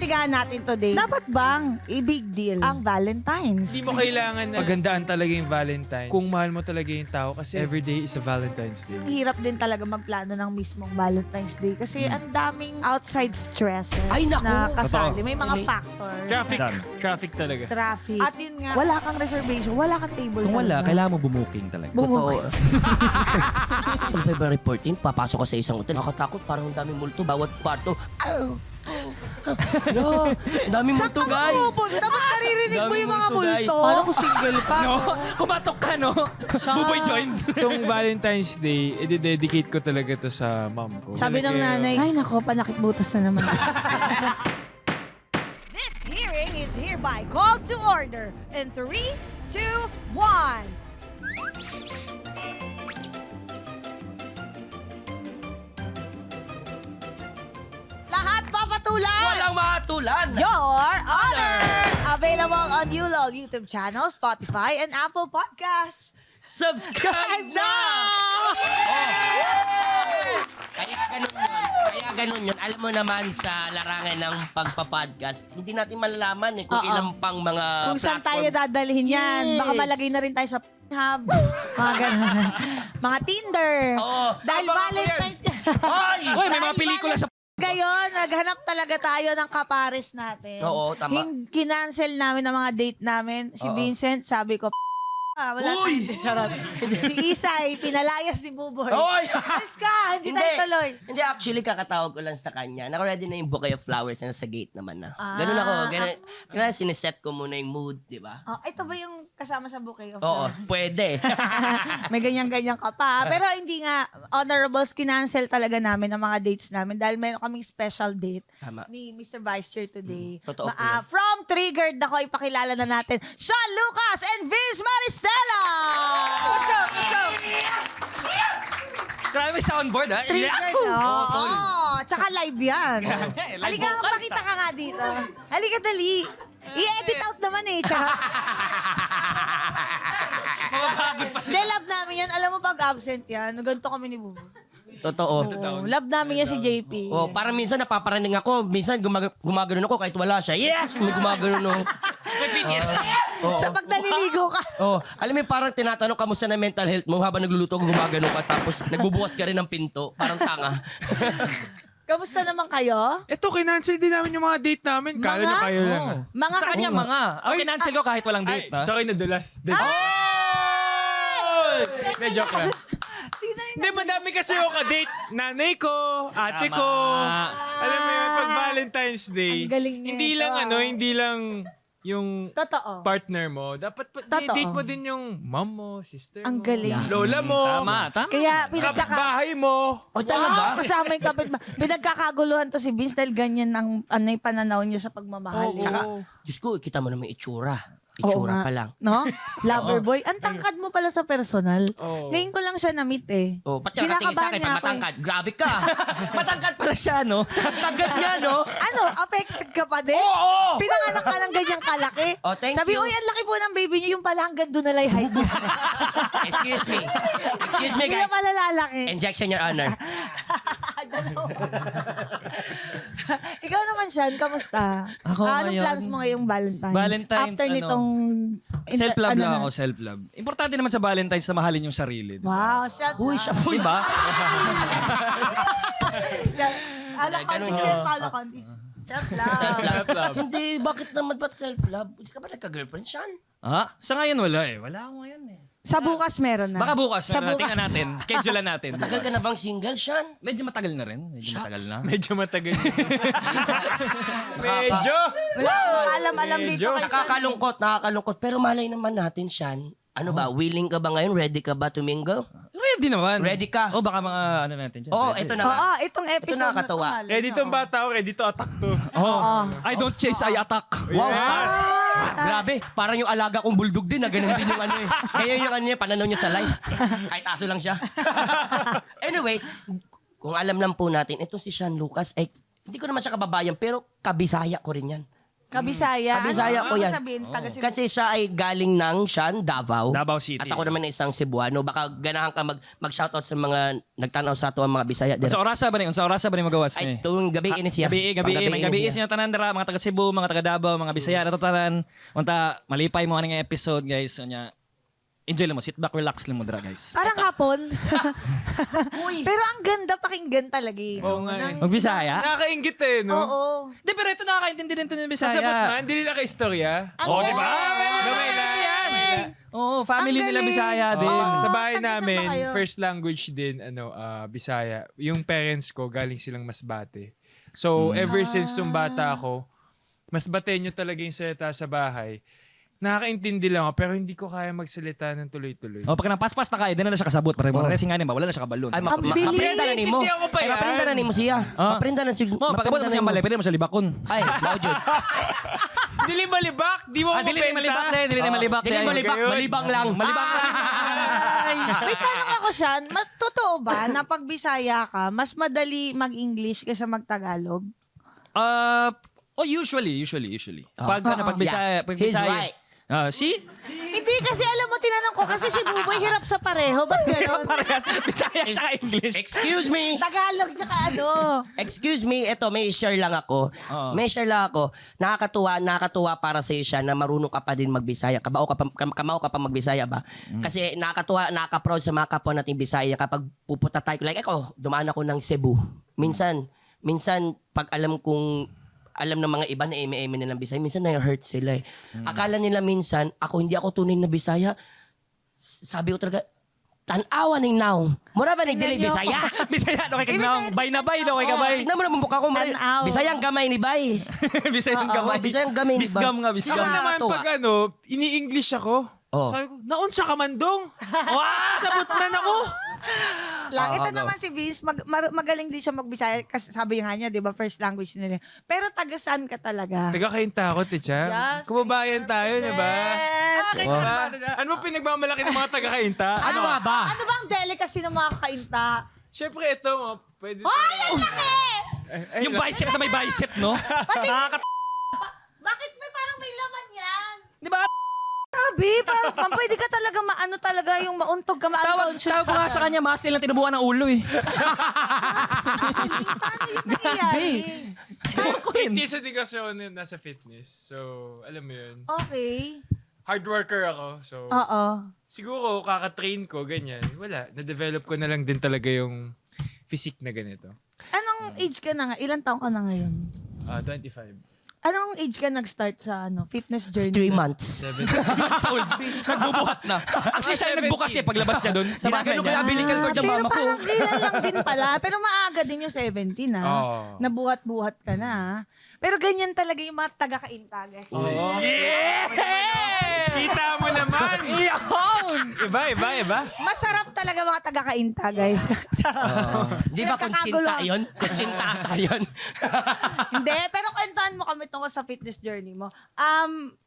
imbestigahan natin today. Dapat bang i-big deal ang Valentine's? Hindi mo kailangan na pagandaan talaga yung Valentine's kung mahal mo talaga yung tao kasi everyday is a Valentine's Day. Ang hirap din talaga magplano ng mismong Valentine's Day kasi ang daming outside stresses Ay, naku! na kasali. Totoo. May mga May- factors. Traffic talaga. Traffic. At yun nga, wala kang reservation, wala kang table. Kung wala, talaga. kailangan mo bumuking talaga. Bumuki. Pag February 14, papasok ka sa isang hotel. Nakatakot, parang ang daming multo. Bawat kwarto. No, ang daming multo, guys. Pupunta, ba't naririnig mo Daming yung mga multo, guys. multo? Paano kung single pa? No, kumatok ka, no? Buboy join. Itong Valentine's Day, i-dedicate ko talaga to sa mom ko. Sabi ng Talaga, nanay, ay nako, panakit butas na naman. This hearing is hereby called to order in 3, 2, 1. Lahat papatulan! Walang matulan. Your Honor! Available on ULOL YouTube channel, Spotify, and Apple Podcasts. Subscribe na! Kaya ganun yun. Kaya ganun yun. Alam mo naman sa larangan ng pagpa-podcast, hindi natin malalaman kung Oo. ilang pang mga Kung saan platform. tayo dadalhin yan. Yes. Baka malagay na rin tayo sa Hub, mga ganun. Mga Tinder. Oo. Dahil Tama ako Valentine's Hoy! Uy, may mga pelikula sa... Ngayon, naghanap talaga tayo ng kapares natin. Oo, tama. Kinancel namin ang mga date namin. Si Oo. Vincent, sabi ko, wala Uy! tayong charot. Si Isay, pinalayas ni Buboy. Hoy! Alis ka, hindi tayo tuloy. Hindi, actually, kakatawag ko lang sa kanya. Naka-ready na yung bouquet of flowers na nasa gate naman na. Ah. Ganun ako. Ganun, siniset ko muna yung mood, di ba? Oh, ito ba yung kasama sa bouquet of Oo, flowers? pwede. May ganyan-ganyan ka pa. Pero hindi nga, honorables, kinancel talaga namin ang mga dates namin dahil meron kaming special date Tama. ni Mr. Vice Chair today. Totoo po yan. From Triggered, ako ipakilala na natin, Sean Lucas and Vince Maristella! What's up? What's up? Grabe soundboard, ha? Triggered, no? Oo, tsaka live yan. Live Halika, vocals, pakita ka nga dito. Halika, dali. I-edit out naman eh, tsaka. Mabagagod pa Hindi, love namin yan. Alam mo pag absent yan, ganito kami ni Bubu. Totoo. Oh, love namin yan si JP. Oh, parang minsan napaparaning ako. Minsan gumagano ako kahit wala siya. Yes! May gumagano no. May PTSD. Sa pag naliligo ka. Oh, alam mo yung parang tinatanong kamusta na mental health mo habang nagluluto ka gumagano ka tapos nagbubukas ka rin ng pinto. Parang tanga. Kamusta naman kayo? Ito, kinancel din namin yung mga date namin. Kala nyo kayo lang. ah. Mga Sa kanya, mga. Ang kinancel ko kahit walang Ay, date, ha? sorry, nadulas. Hindi, joke lang. Sino yung Hindi, madami kasi yung ka-date. Nanay ko, ate Tama. ko. Alam mo yun, pag Valentine's Day, Ang galing nito, hindi lang hindi lang yung Totoo. partner mo. Dapat Totoo. date mo din yung mom mo, sister Ang mo, galing. lola mo, Tama. Kaya kapitbahay mo. O talaga? Kasama yung pinagkakaguluhan to si Vince dahil ganyan ang yung pananaw niyo sa pagmamahal. Oo. eh. Tsaka, Diyos ko, kita mo naman itsura. Oo Itsura nga. pa lang. No? Lover boy. Ang tangkad mo pala sa personal. Oo. Ngayon ko lang siya na-meet eh. Oh, pati nakatingin sa Kinakabahan akin niya pag ako eh. matangkad. Grabe ka. Matangkad pala siya, no? Matangkad nga, no? Ano? Affected ka pa din? Oo! Pinanganak ka ng ganyang kalaki? Oh, thank Sabi, you. uy, ang laki po ng baby niyo. Yung pala hanggang doon na lang yung height niya. Excuse me. Excuse me, Hindi na guys. pala lalaki. Injection, Your Honor. Ikaw naman, Sean, kamusta? Ako Anong ngayon? plans mo ngayong Valentine's? Valentine's, After ano? nitong... Self-love ano lang na? ako, self-love. Importante naman sa Valentine's na mahalin yung sarili. Diba? Wow, self Uy, siya po. Diba? Ganun yun. Self-love. Self-love. Hindi, bakit naman ba't self-love? Hindi ka ba nagka-girlfriend, Sean? Ha? Sa ngayon wala eh. Wala ako ngayon eh. Sa bukas meron na. Baka bukas, Sa bukas. tingnan natin. Schedulean natin. Tagal ka na bang single, Sean? Medyo matagal na rin. Medyo matagal na. Medyo matagal. Medyo. Wala akong alam-alam dito Medyo. kay Sean. Nakakalungkot. Pero malay naman natin, Sean. Ano ba, willing ka ba ngayon? Ready ka ba to mingle? Ready naman. Ready ka? O baka mga ano natin dyan. Oo, Ready. ito na nga. Oo, itong episode Ito nakakatawa. na to, Ready tong bata ko, ready to attack to. Oh. I don't chase, I attack. Wow, Yes. grabe. Parang yung alaga kong bulldog din na ganun din yung ano eh. Kaya yung ano niya, pananaw niya sa live. Kahit aso lang siya. Anyways, kung alam lang po natin, ito si Sean Lucas, ay hindi ko naman siya kababayan, pero kabisaya ko rin yan. Kabisaya. Kabisaya ko Ano yan. sabihin, taga Cebu? Kasi siya ay galing ng Davao. Davao City. At ako naman ay isang Cebuano. Baka ganahan ka mag-shoutout sa mga nagtanaw sa ato ang mga Bisaya. Unsa orasa ba ni? Unsa orasa ba ni magawas Ay, ni? tuwing gabi ini siya. Gabi, may gabi is tanan dira mga taga Cebu, mga taga Davao, mga Bisaya na tanan. Unta malipay mo aning episode, guys. Nya enjoy lang mo, sit back, relax lang mo dira, guys. Parang hapon. Pero ang ganda pakinggan talaga eh. Oo nga eh. Magbisaya? Nakakaingit eh, no? Oo. Di, pero ito nakakaintindi din ito ng Bisaya. Kasabot na, hindi nila ka-istorya. Oh, di ba? Gamay Yan. Oo, family Ang nila galing. Bisaya din. Sa bahay Taga saan ba namin, kayo? first language din, Bisaya. Yung parents ko, galing silang Masbate. So, ever since nung bata ako, Masbateño talaga yung salita sa bahay. Nakakaintindi lang ako, pero hindi ko kaya magsalita ng tuloy-tuloy. Oh, pag napaspas na kayo, di na lang siya kasabot. Para mga racing nga ba? Wala na siya kabalon. Ay, Ang bilis. maprinda na nimo. Hindi ako pa Ay, yan. maprinda na nimo siya. Ah. Maprinda na siya. Oh, pagkabot mo siya balay, pwede mo siya libakon. Ay, maujud. Dili malibak! Di mo Dili na malibak mapenta! din, dili na malibak Dili din. malibak, Gayon. malibang lang. Malibak lang. May tanong ako siyan, totoo ba na pag Bisaya ka, mas madali mag-English kaysa mag-Tagalog? Usually. Pag pag Bisaya, pag He's Bisaya. right. See? Hindi kasi alam mo, tinanong ko kasi si Buboy hirap sa pareho. Ba't gano'n? Parehas Bisaya at English. Excuse me. Tagalog tsaka ano. Excuse me, eto may share lang ako. Oo. May share lang ako. Nakakatuwa para sa iyo siya na marunong ka pa din magbisaya. Kamao ka pa magbisaya ba? Kasi nakakatuwa, nakaka-proud sa mga kapwa nating Bisaya kapag pupunta tayo. Like ako, dumaan ako ng Cebu. Minsan pag alam ng mga iba na eme-eme nilang Bisaya, minsan na-hurt sila eh. Akala nila minsan, hindi ako tunay na Bisaya. Sabi ko talaga, tanawa ning now. Mura ba nagdili Bisaya? Bisaya do kay kagnaong. Bay na bay do kay kabay. Tignan mo naman mukha ko. Tanaw. Bisaya ang gamay ni Bay. Bisaya ng gamay. Bisaya ang gamay ni Bay. Bisgam nga, Ako bisgam. naman, Nakakatuwa. pag ini-English ako, Oh. sabi ko, naunsa ka man dong? Sabot man ako! Lang. Ito naman si Vince, magaling din siya magbisaya kasi sabi nga niya, di ba, first language nila. Pero taga saan ka talaga? Taga-Kainta ako, Ticha. Yes, Kumabayan tayo, di ba? Diba? Ano mo pinagmamalaki ng mga taga-Kainta? Ano nga ba? Ano ba ang delicacy ng mga kainta? Siyempre, ito, pwede... Ay, ang laki! Yung bicep na may bicep, no? Bakit may parang may laman yan? Di ba? Sabi, parang pwede ka talaga maano talaga yung mauntog ka, Tawag ko nga sa kanya, muscle lang tinubuan ng ulo eh. Paano yung nangyayari? Ewan ko yun. Hindi sa di kasi ako nasa fitness. So, alam mo yun. Okay. Hard worker ako. So, Oo. siguro kaka-train ko, ganyan. Wala. Na-develop ko na lang din talaga yung physique na ganito. Anong age ka na nga? Ilan taong ka na ngayon? 25. Anong age ka nag-start sa fitness journey? 3 months. 7. Months old. Nagbubuhat na. Actually, siya yung nagbukas eh paglabas niya doon. Sa bahay Ginagano niya. kaya umbilical cord ng Pero mama ko. parang kailan lang din pala. Pero maaga din yung 17 Oo. Nabuhat-buhat ka na. Pero ganyan talaga yung mga taga-kainta, guys. Kita mo naman! Iba. Masarap talaga mga taga-kainta, guys. Di ba kutsinta yun? Kutsinta ata yun. Hindi, pero kwentuhan mo kami tungkol sa fitness journey mo.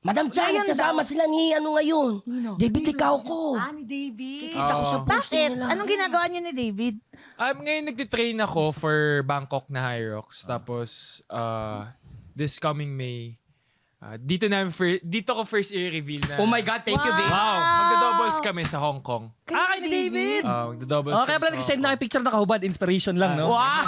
Madam Chan, Ngayon sasama daw. sila ni ngayon. Nino? David Licao ko. Ni David. Kita ko sa Bakit? posting nila. Anong ginagawa niyo ni David? Ngayon nagtitrain ako for Bangkok na Hyrox. Tapos, this coming May, dito ko first i-reveal na. Oh my God, thank you, babe. Wow! Magda-doubles kami sa Hong Kong. Kay David! Magda-doubles Oh, kaya pala kami nag-send na yung picture na kahubad. Inspiration lang, no? Wow!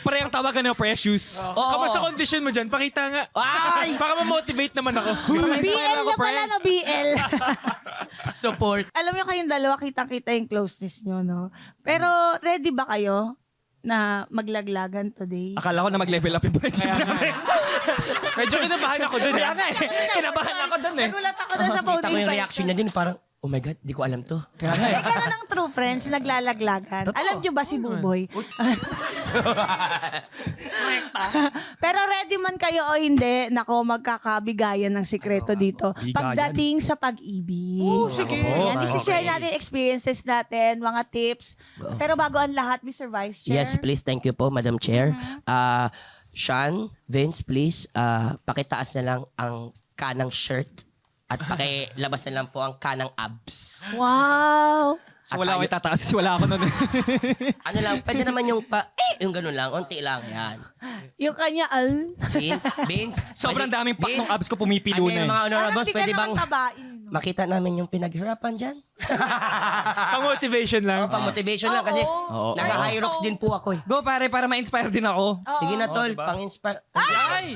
Parehang tawagan ng Precious. Kamusta condition mo dyan? Pakita nga. Ay! Baka ma-motivate naman ako. BL na pala na BL. Support. Alam niyo kayong dalawa, kitang-kita yung closeness niyo, no? Pero ready ba kayo na maglaglagan today? Akala ko na mag-level up yung friendship. Medyo kinabahan ako dun. Kaya nga eh. Kinabahan ako dun eh. Nagulat ako doon sa phone Kita ko yung reaction niya din, parang, oh my God, di ko alam to. Kaya nga eh. Ikaw na ng true friends, naglalaglagan. Alam niyo ba si Buboy? Pero ready man kayo o hindi, nako, magkakabigayan ng sikreto dito. bigayan. Pagdating sa pag-ibig. sige. Yan, isi-share natin experiences natin, mga tips. Pero bago ang lahat, Mr. Vice Chair. Yes, please. Thank you po, Madam Chair. Sean, Vince, please, pakitaas na lang ang kanang shirt at pakilabas na lang po ang kanang abs. Wow! So wala ako itataas kasi wala ako nun. Ano lang, pwede naman yung yung ganun lang, unti lang, yan. Yung kanya, Beans. Sobrang pwede- daming pak Beans. nung abs ko pumipilo Ano na yung eh. mga parang honorables, di ka pwede naman bang tabain. makita namin yung pinaghirapan dyan? Pang-motivation lang. Pang motivation lang kasi Oo. nag-high rocks din po ako eh. Go pare, para ma-inspire din ako. Sige na tol, diba? pang-inspire. Ay!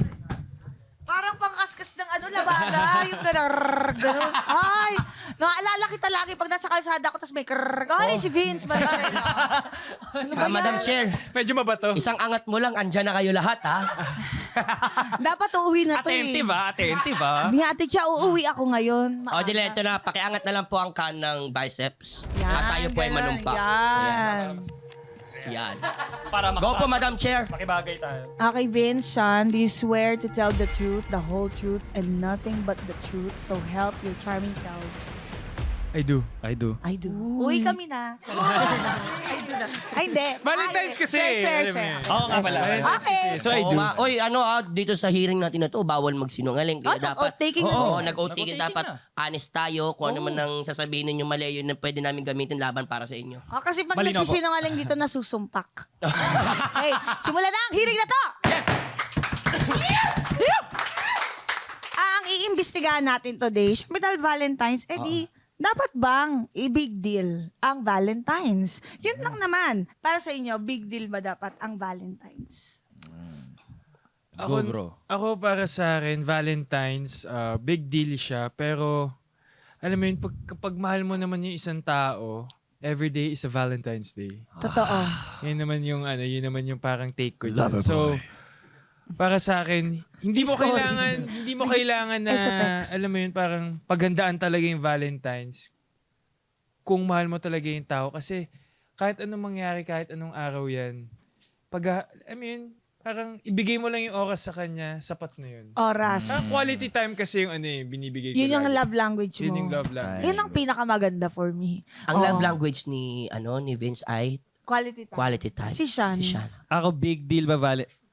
Parang pangkaskas ng labada. Yung gano'n. Ay, naalala kita lagi pag nasa kalsada ko, tapos may krrrr. Ay, si Vince. Marcelo. Madam Chair, Medyo mabato. isang angat mo lang, andyan na kayo lahat ha. Dapat uuwi na to Attentive ah, attentive ah. Bihati siya, uuwi ako ngayon. O dile, ito na, pakiangat na lang po ang can ng biceps. Yan, At tayo po ay ganun. manumpa. Yan. Yan. Para Go po, Madam Chair. Makibagay tayo. Okay, Vince, Sean, do you swear to tell the truth, the whole truth, and nothing but the truth, so help your charming selves? I do. I do. I do. Uwi kami na. I do na. Ay, hindi. Valentine's Ay, kasi. Share. Alam mo yan. Oo nga pala. Okay. So I Oo do. nga. Oy, dito sa hearing natin na to, bawal magsinungaling. Kaya dapat, taking oo, na. nag-o-taking dapat honest tayo. Kung ano man ang sasabihin ninyo mali, yun na pwede namin gamitin laban para sa inyo. Kasi pag Malinaw po. nagsisinungaling dito, nasusumpak. Okay, simulan na ang hearing na to! Yes! Ang iimbestigahan natin today, syempre dahil Valentine's, dapat bang i-big deal ang Valentine's? Yun lang naman. Para sa inyo, big deal ba dapat ang Valentine's? Ako, Go, bro. ako para sa akin, Valentine's, big deal siya. Pero, alam mo yun, kapag mahal mo naman yung isang tao, every day is a Valentine's Day. Totoo. Yun naman yung parang take ko dyan. So, para sa akin, hindi mo kailangan na, SFX. alam mo yun, parang paghandaan talaga yung Valentine's kung mahal mo talaga yung tao. Kasi kahit anong mangyari, kahit anong araw yan, parang ibigay mo lang yung oras sa kanya, sapat na yun. Oras. Quality time kasi yung binibigay ko Yun yung lagi. love language mo. Yun yung love language. Yun ang pinakamaganda for me. Ang Oo. love language ni Vince ay Quality time. quality time. Si Sean. Ako big deal ba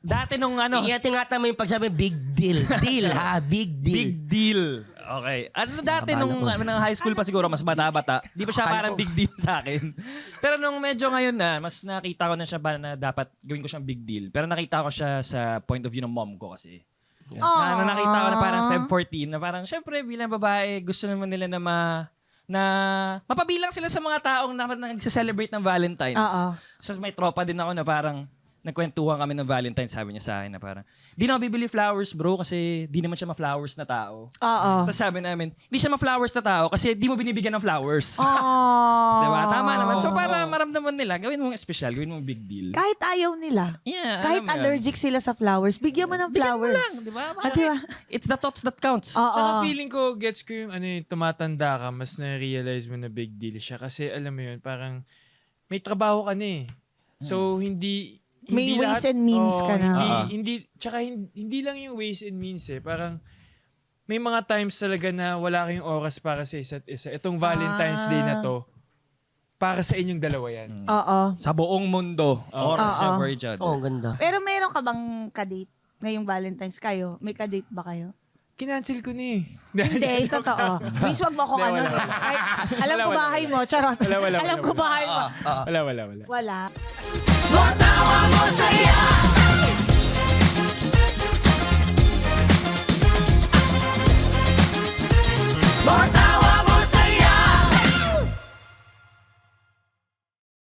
Dati nung Ingatan mo yung pagsabi, big deal. Deal ha, big deal. Big deal. Okay. Dati nung high school pa siguro, mas bata-bata, di pa siya Akala parang ko. big deal sa akin. Pero nung medyo ngayon na, mas nakita ko na siya ba na dapat gawin ko siyang big deal. Pero nakita ko siya sa point of view ng mom ko kasi. Na nakita ko na parang Feb 14, na parang syempre bilang babae, gusto naman nila na mapabilang sila sa mga taong nagse-celebrate ng Valentine's. Oo. So may tropa din ako na parang nagkwentuhan kami ng Valentine's, sabi niya sa akin na parang, di na ako bibili flowers bro kasi di naman siya ma-flowers na tao. Oo. Tapos sabi namin, di siya ma-flowers na tao kasi di mo binibigyan ng flowers. Oh. Diba? Tama naman. So para maramdaman nila, gawin mong special, gawin mong big deal. Kahit ayaw nila. Yeah, Kahit alam mo yun. allergic sila sa flowers, bigyan mo ng flowers. Bigyan mo lang, di ba? Diba? It's the thoughts that counts. Oo. Saka feeling ko, gets ko yung tumatanda ka, mas na-realize mo na big deal siya. Kasi alam mo yun, parang may trabaho ka na eh. So, hindi May ways lahat- and means ka na. Tsaka hindi lang yung ways and means eh. Parang may mga times talaga na wala kayong oras para sa isa't isa. Itong Valentine's Day na to, para sa inyong dalawa yan. Oo. Sa buong mundo, oras siya for each other. Oo, ganda. Pero meron ka bang kadate ngayong Valentine's kayo? May kadate ba kayo? Kinancel ko na eh. Hindi, totoo. Please, wag mo akong Wala. Ay, alam ko Wala. bahay mo. Charot. Wala. Alam ko bahay mo. Wala. Wala. Mata